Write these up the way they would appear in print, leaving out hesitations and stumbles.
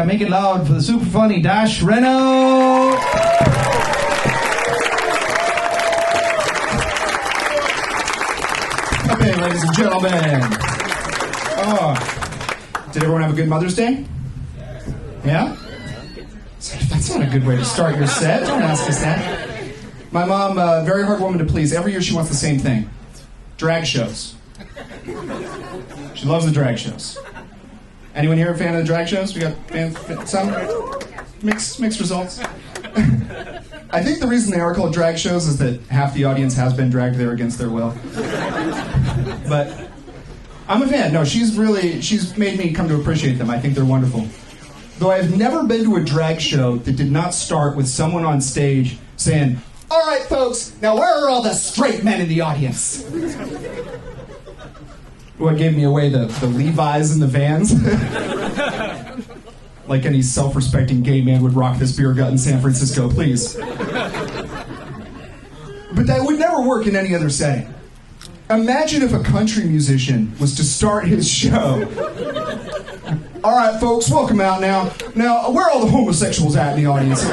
Make it loud for the super funny Dashiell Renaud. Okay, ladies and gentlemen. Did everyone have a good Mother's Day? Yeah? That's not a good way to start your set. Don't ask us that. My mom, very hard woman to please. Every year she wants the same thing. Drag shows. She loves the drag shows. Anyone here a fan of the drag shows? We got some? Mixed results. I think the reason they are called drag shows is that half the audience has been dragged there against their will. But I'm a fan. No, she's made me come to appreciate them. I think they're wonderful. Though I have never been to a drag show that did not start with someone on stage saying, "All right, folks, now where are all the straight men in the audience?" What gave me away, the Levi's and the Vans? Like any self-respecting gay man would rock this beer gut in San Francisco, please. But that would never work in any other setting. Imagine if a country musician was to start his show. "All right, folks, welcome out now. Now, where are all the homosexuals at in the audience?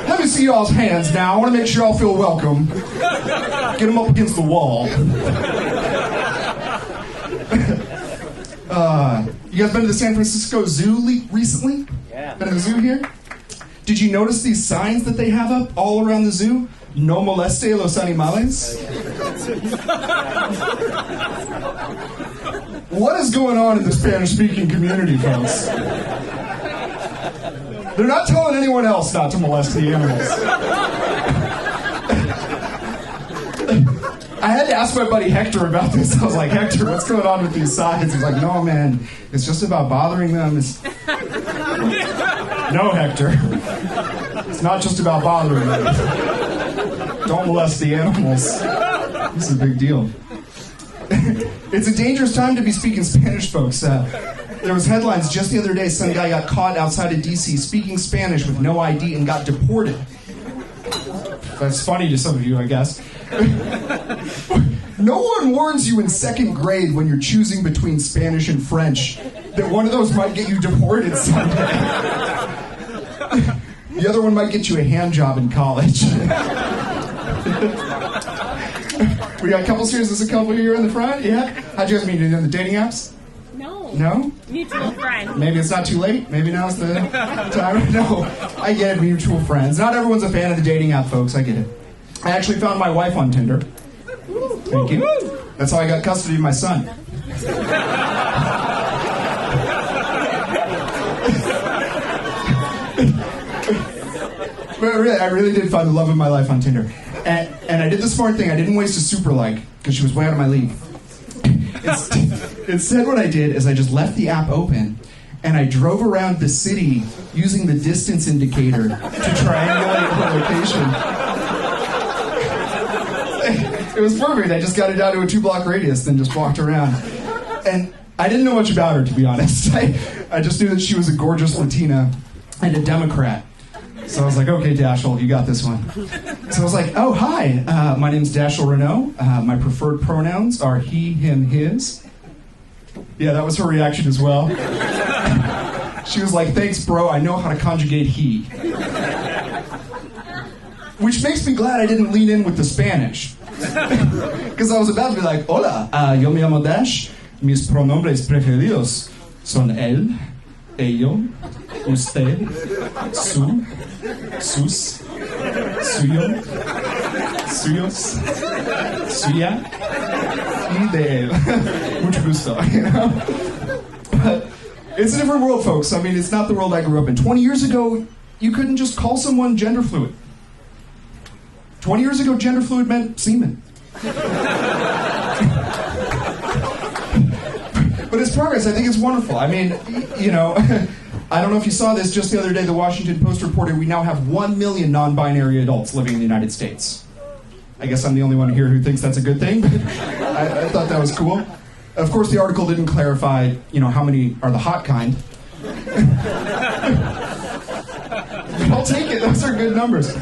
Let me see y'all's hands now. I want to make sure y'all feel welcome. Get them up against the wall." You guys been to the San Francisco Zoo recently? Yeah. Been to the zoo here? Did you notice these signs that they have up all around the zoo? "No moleste los animales." What is going on in the Spanish-speaking community, folks? They're not telling anyone else not to molest the animals. I had to ask my buddy Hector about this. I was like, "Hector, what's going on with these signs?" He's like, "No, man, it's just about bothering them." No, Hector. It's not just about bothering them. Don't molest the animals. This is a big deal. It's a dangerous time to be speaking Spanish, folks. There was headlines just the other day. Some guy got caught outside of D.C. speaking Spanish with no ID and got deported. That's funny to some of you, I guess. No one warns you in second grade when you're choosing between Spanish and French that one of those might get you deported someday. The other one might get you a hand job in college. We got a couple series. There's a couple here in the front. Yeah. How'd you guys meet? In the dating apps? No. No? Mutual friend. Maybe it's not too late. Maybe now's the time. No. I get it. Mutual friends. Not everyone's a fan of the dating app, folks. I get it. I actually found my wife on Tinder. Thank you. That's how I got custody of my son. But really, I really did find the love of my life on Tinder. And I did the smart thing. I didn't waste a super like, because she was way out of my league. Instead, what I did is I just left the app open, and I drove around the city using the distance indicator to triangulate her location. It was perfect. I just got it down to a 2-block radius, then just walked around. And I didn't know much about her, to be honest. I just knew that she was a gorgeous Latina and a Democrat. So I was like, "Okay, Dashiell, you got this one." So I was like, "Oh, hi. My name's Dashiell Renaud. My preferred pronouns are he, him, his." Yeah, that was her reaction as well. She was like, "Thanks, bro. I know how to conjugate he." Which makes me glad I didn't lean in with the Spanish. Because I was about to be like, "Hola, yo me llamo Dash. Mis pronombres preferidos son él, ello, usted, su, sus, suyo, suyos, suya, y de él." Mucho gusto, you know? But it's a different world, folks. I mean, it's not the world I grew up in. 20 years ago, you couldn't just call someone gender fluid. 20 years ago, gender fluid meant semen. But it's progress. I think it's wonderful. I mean, you know, I don't know if you saw this just the other day. The Washington Post reported we now have 1 million non-binary adults living in the United States. I guess I'm the only one here who thinks that's a good thing, but I thought that was cool. Of course, the article didn't clarify, you know, how many are the hot kind. But I'll take it. Those are good numbers.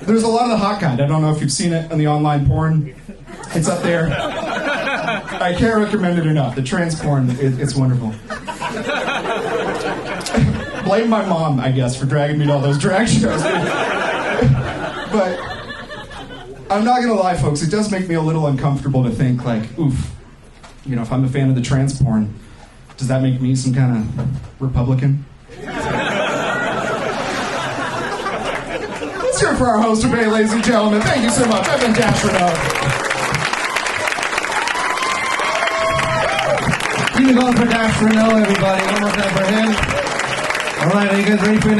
There's a lot of the hot kind. I don't know if you've seen it on the online porn. It's up there. I can't recommend it enough. The trans porn, it's wonderful. blame my mom, I guess, for dragging me to all those drag shows. But I'm not gonna lie, folks, it does make me a little uncomfortable to think, like, oof, you know, if I'm a fan of the trans porn, does that make me some kind of Republican? Let's hear it for our host today, ladies and gentlemen. Thank you so much. I've been Dashiell Renaud. Keep it going for Dashiell Renaud, everybody. One more time for him. All right, are you guys ready for your next?